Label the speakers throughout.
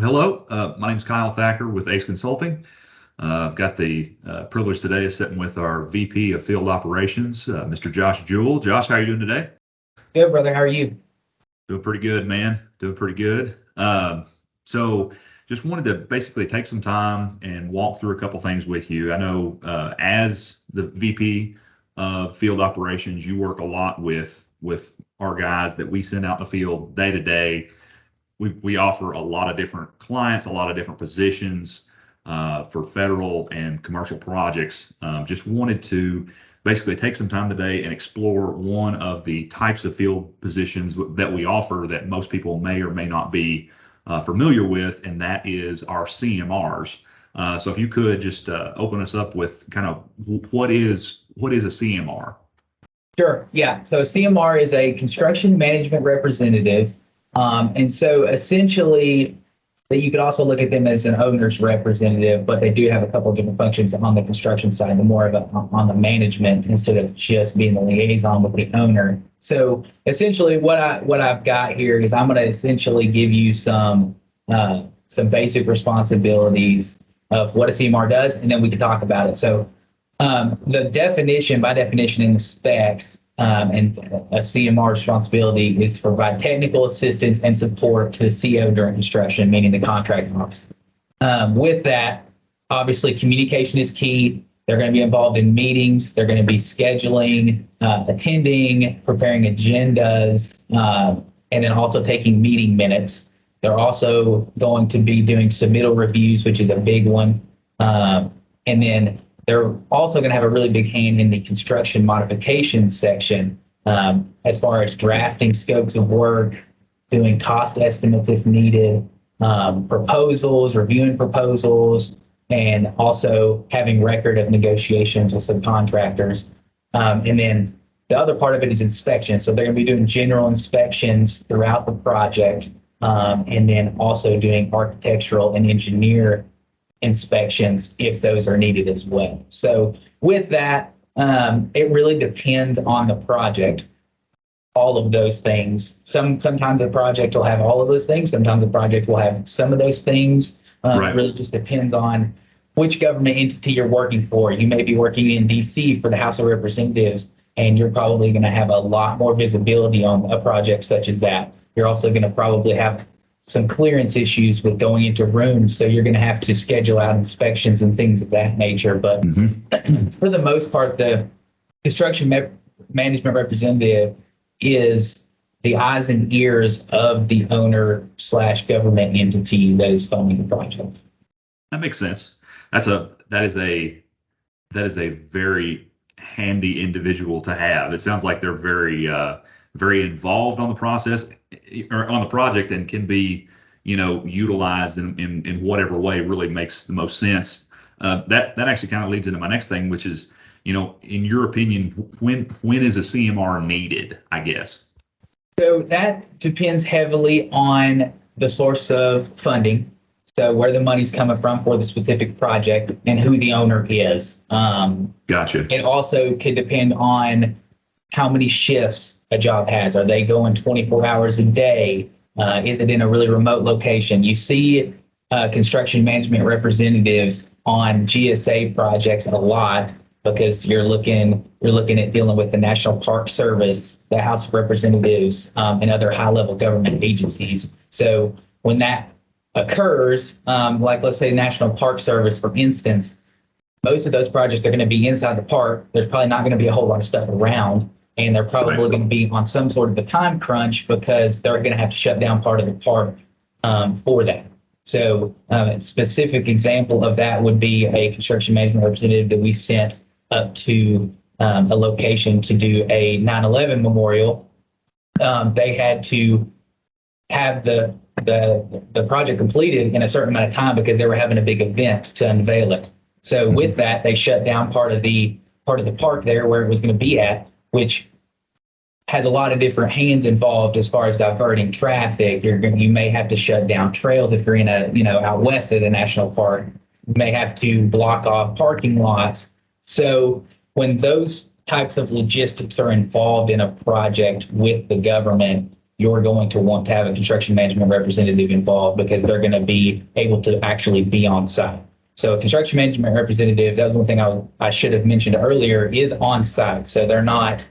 Speaker 1: Hello, my name is Kyle Thacker with Ace Consulting. I've got the privilege today of sitting with our VP of Field Operations, Mr. Josh Jewell. Josh, how are you doing today?
Speaker 2: Good, brother. How are you?
Speaker 1: Doing pretty good, man. Doing pretty good. So just wanted to basically take some time and walk through a couple things with you. I know as the VP of Field Operations, you work a lot with our guys that we send out in the field day to day. We offer a lot of different clients, a lot of different positions for federal and commercial projects. Just wanted to basically take some time today and explore one of the types of field positions that we offer that most people may or may not be familiar with, and that is our CMRs. So if you could just open us up with kind of what is a CMR?
Speaker 2: Sure. Yeah. So CMR is a construction management representative. And so essentially, that you could also look at them as an owner's representative, but they do have a couple of different functions on the construction side, the more of on the management instead of just being the liaison with the owner. So essentially, what I've got here is I'm going to essentially give you some basic responsibilities of what a CMR does, and then we can talk about it. So the definition, by definition in the specs, and a CMR responsibility is to provide technical assistance and support to the CO during construction, meaning the contract office. With that, obviously communication is key. They're going to be involved in meetings. They're going to be scheduling, attending, preparing agendas, and then also taking meeting minutes. They're also going to be doing submittal reviews, which is a big one. And then they're also going to have a really big hand in the construction modification section as far as drafting scopes of work, doing cost estimates if needed, proposals, reviewing proposals, and also having record of negotiations with subcontractors. And then the other part of it is inspection. So they're going to be doing general inspections throughout the project, and then also doing architectural and engineer inspections if those are needed as well. So with that, it really depends on the project, all of those things. Sometimes a project will have all of those things. Sometimes a project will have some of those things.
Speaker 1: Right.
Speaker 2: It really just depends on which government entity you're working for. You may be working in DC for the House of Representatives, and you're probably going to have a lot more visibility on a project such as that. You're also going to probably have some clearance issues with going into rooms, so you're going to have to schedule out inspections and things of that nature. But for the most part, the construction management representative is the eyes and ears of the owner / government entity that is funding the project.
Speaker 1: That makes sense. That is a very handy individual to have. It sounds like they're very involved on the process or on the project and can be, utilized in whatever way really makes the most sense. That actually kind of leads into my next thing, which is, in your opinion, when is a CMR needed, I guess?
Speaker 2: So that depends heavily on the source of funding. So where the money's coming from for the specific project and who the owner is.
Speaker 1: Gotcha.
Speaker 2: It also could depend on how many shifts a job has. Are they going 24 hours a day? Is it in a really remote location? You see construction management representatives on GSA projects a lot because you're looking at dealing with the National Park Service, the House of Representatives, and other high-level government agencies. So when that occurs, like let's say National Park Service, for instance, most of those projects are going to be inside the park. There's probably not going to be a whole lot of stuff around. And they're probably going to be on some sort of a time crunch because they're going to have to shut down part of the park for that. So a specific example of that would be a construction management representative that we sent up to a location to do a 9/11 memorial. They had to have the project completed in a certain amount of time because they were having a big event to unveil it. So with that, they shut down part of the park there where it was going to be at, which has a lot of different hands involved as far as diverting traffic. You may have to shut down trails if you're in out west of the national park. You may have to block off parking lots. So when those types of logistics are involved in a project with the government, you're going to want to have a construction management representative involved because they're going to be able to actually be on site. So a construction management representative, that was one thing I should have mentioned earlier, is on site. So they're not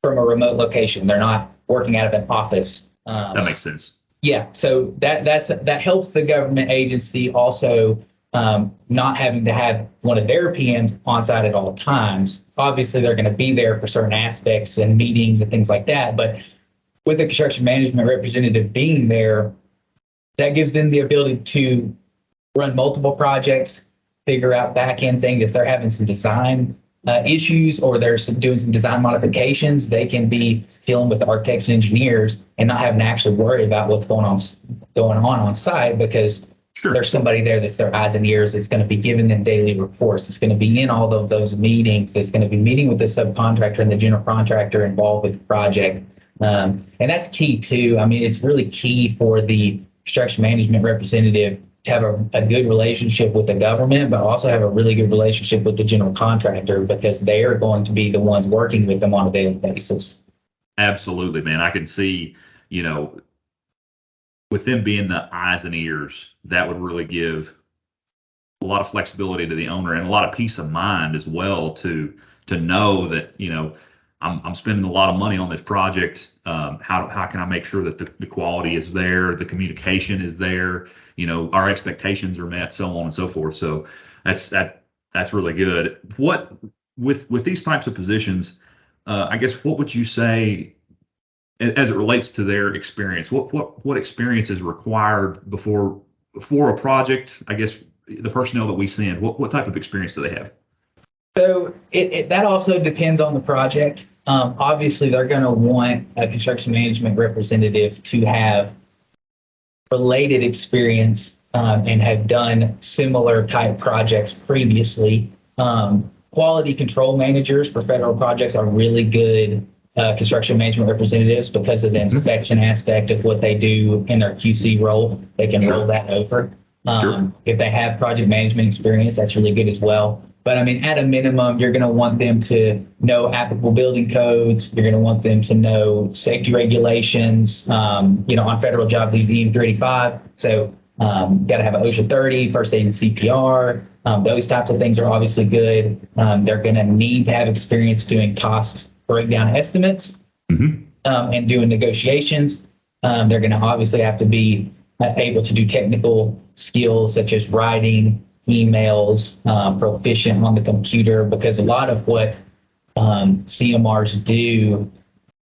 Speaker 2: from a remote location. They're not working out of an office.
Speaker 1: That makes sense.
Speaker 2: Yeah, so that helps the government agency also not having to have one of their PMs on site at all times. Obviously, they're going to be there for certain aspects and meetings and things like that. But with the construction management representative being there, that gives them the ability to run multiple projects, figure out back end things. If they're having some design issues or they're doing some design modifications, they can be dealing with the architects and engineers and not having to actually worry about what's going on site because there's somebody there that's their eyes and ears that's going to be giving them daily reports. It's going to be in all of those meetings. It's going to be meeting with the subcontractor and the general contractor involved with the project. And that's key too. I mean, it's really key for the construction management representative to have a good relationship with the government, but also have a really good relationship with the general contractor because they are going to be the ones working with them on a daily basis.
Speaker 1: Absolutely, man. I can see, with them being the eyes and ears, that would really give a lot of flexibility to the owner and a lot of peace of mind as well to know that, I'm spending a lot of money on this project. How can I make sure that the quality is there, the communication is there, our expectations are met, so on and so forth. So that's really good. What with these types of positions, I guess what would you say as it relates to their experience? What experience is required before a project? I guess the personnel that we send, what type of experience do they have?
Speaker 2: So that also depends on the project. Obviously, they're going to want a construction management representative to have related experience and have done similar type projects previously. Quality control managers for federal projects are really good construction management representatives because of the inspection aspect of what they do in their QC role. They can roll that over. If they have project management experience, that's really good as well. But I mean, at a minimum, you're going to want them to know applicable building codes. You're going to want them to know safety regulations. On federal jobs, these EM 385. So got to have an OSHA 30, first aid and CPR. Those types of things are obviously good. They're going to need to have experience doing cost breakdown estimates and doing negotiations. They're going to obviously have to be able to do technical skills such as writing, emails, proficient on the computer, because a lot of what CMRs do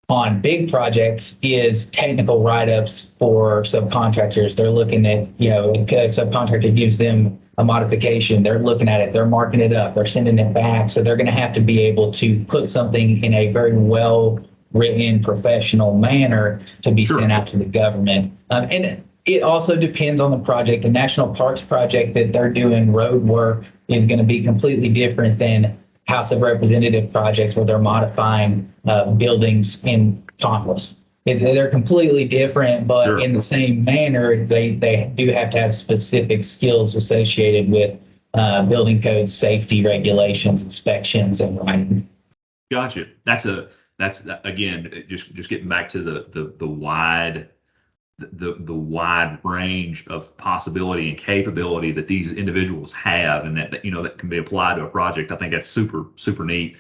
Speaker 2: on big projects is technical write-ups for subcontractors. They're looking at, a subcontractor gives them a modification, they're looking at it, they're marking it up, they're sending it back. So they're going to have to be able to put something in a very well written professional manner to be sent out to the government. And it also depends on the project. The National Parks project that they're doing road work is going to be completely different than House of Representative projects where they're modifying buildings in Congress. They're completely different, but in the same manner, they do have to have specific skills associated with building codes, safety regulations, inspections, and writing.
Speaker 1: Gotcha. That's again, just getting back to the wide range of possibility and capability that these individuals have, and that can be applied to a project. I think that's super neat.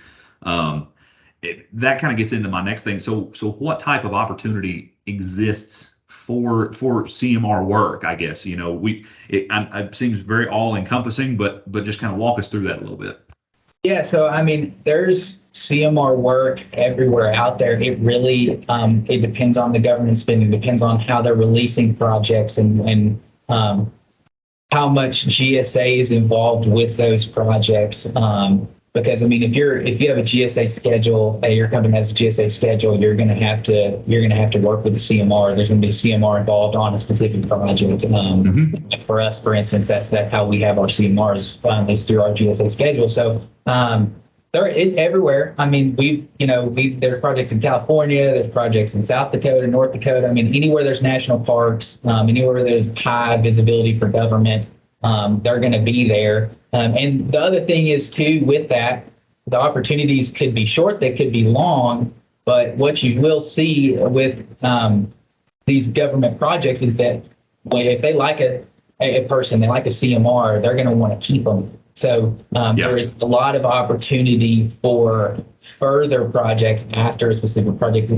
Speaker 1: That kind of gets into my next thing. So what type of opportunity exists for CMR work? I guess it seems very all encompassing, but just kind of walk us through that a little bit.
Speaker 2: Yeah, so I mean, there's CMR work everywhere out there. It really it depends on the government spending, depends on how they're releasing projects and how much GSA is involved with those projects. Because I mean, if you have a GSA schedule, your company has a GSA schedule, you're going to have to work with the CMR. There's going to be a CMR involved on a specific project. For us, for instance, that's how we have our CMRs is through our GSA schedule. So there is everywhere. I mean, there's projects in California, there's projects in South Dakota, North Dakota. I mean, anywhere there's national parks, anywhere there's high visibility for government, they're going to be there. And the other thing is too, with that, the opportunities could be short, they could be long, But what you will see with these government projects is that if they like a person, they like a CMR, they're going to want to keep them. So there is a lot of opportunity for further projects after a specific project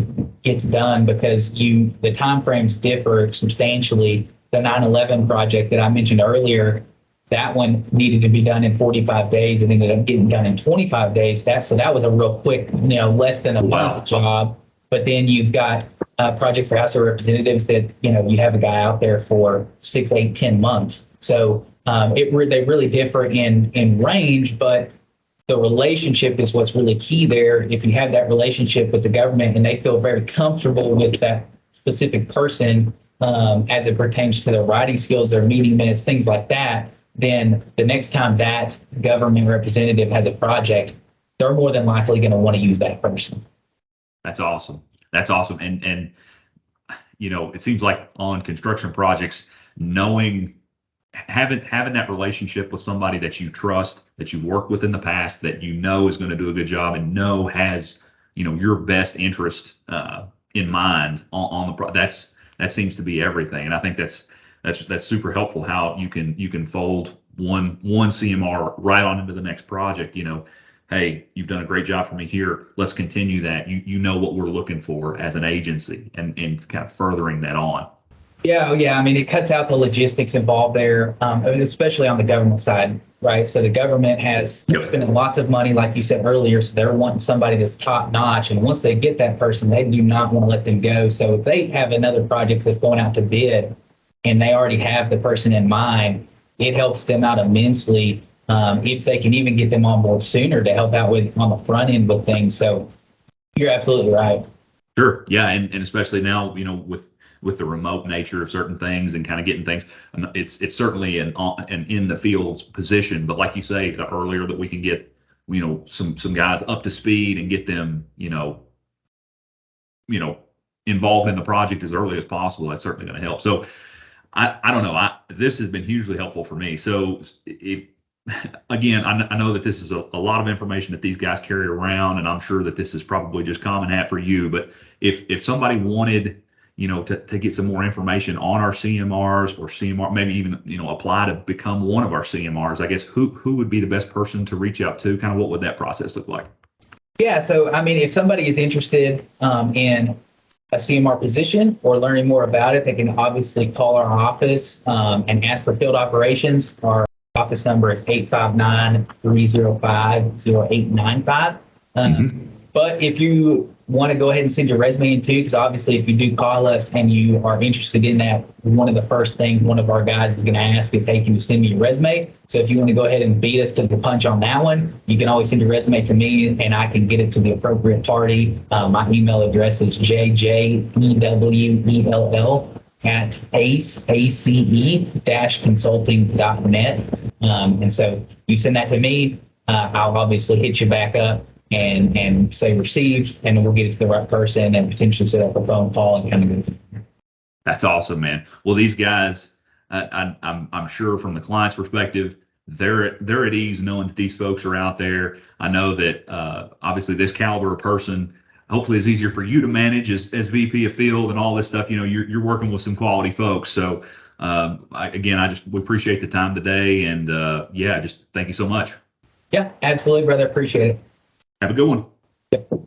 Speaker 2: gets done, because the timeframes differ substantially. The 9/11 project that I mentioned earlier, that one needed to be done in 45 days and ended up getting done in 25 days. So that was a real quick, less than a month job. But then you've got a project for House of Representatives that, you have a guy out there for 6, 8, 10 months. So they really differ in range, but the relationship is what's really key there. If you have that relationship with the government and they feel very comfortable with that specific person as it pertains to their writing skills, their meeting minutes, things like that, then the next time that government representative has a project, they're more than likely going to want to use that person.
Speaker 1: That's awesome. That's awesome. And it seems like on construction projects, having that relationship with somebody that you trust, that you've worked with in the past, that is going to do a good job and has your best interest in mind on the that seems to be everything. And I think that's super helpful, how you can fold one CMR right on into the next project. Hey, you've done a great job for me here. Let's continue that. You know what we're looking for as an agency, and kind of furthering that on.
Speaker 2: Yeah. I mean, it cuts out the logistics involved there, especially on the government side, right? So the government has spending lots of money, like you said earlier, so they're wanting somebody that's top notch. And once they get that person, they do not want to let them go. So if they have another project that's going out to bid and they already have the person in mind, it helps them out immensely. If they can even get them on board sooner to help out on the front end with things. So you're absolutely right.
Speaker 1: Sure. Yeah. And especially now, with the remote nature of certain things and kind of getting things, it's certainly an in the field position. But like you say earlier, that we can get, some guys up to speed and get them, involved in the project as early as possible. That's certainly going to help. So I don't know. This has been hugely helpful for me. So again, I know that this is a lot of information that these guys carry around, and I'm sure that this is probably just common hat for you. But if somebody wanted, to get some more information on our CMRs or CMR, maybe even, apply to become one of our CMRs, I guess who would be the best person to reach out to? Kind of what would that process look like?
Speaker 2: Yeah. So, I mean, if somebody is interested in a CMR position or learning more about it, they can obviously call our office and ask for field operations. Our office number is 859-305-0895. But if you want to go ahead and send your resume in too, because obviously if you do call us and you are interested in that, one of the first things one of our guys is going to ask is, hey, can you send me your resume? So if you want to go ahead and beat us to the punch on that one, you can always send your resume to me and I can get it to the appropriate party. My email address is jjewell@ace-consulting.net. And so you send that to me, I'll obviously hit you back up and say received, and then we'll get it to the right person and potentially set up a phone call and kind of go from there.
Speaker 1: That's awesome, man. Well, these guys, I'm sure from the client's perspective, they're at ease knowing that these folks are out there. I know that obviously this caliber of person hopefully is easier for you to manage as VP of field and all this stuff. You're working with some quality folks. So we appreciate the time today, and just thank you so much.
Speaker 2: Yeah, absolutely, brother. Appreciate it.
Speaker 1: Have a good one.
Speaker 2: Yep.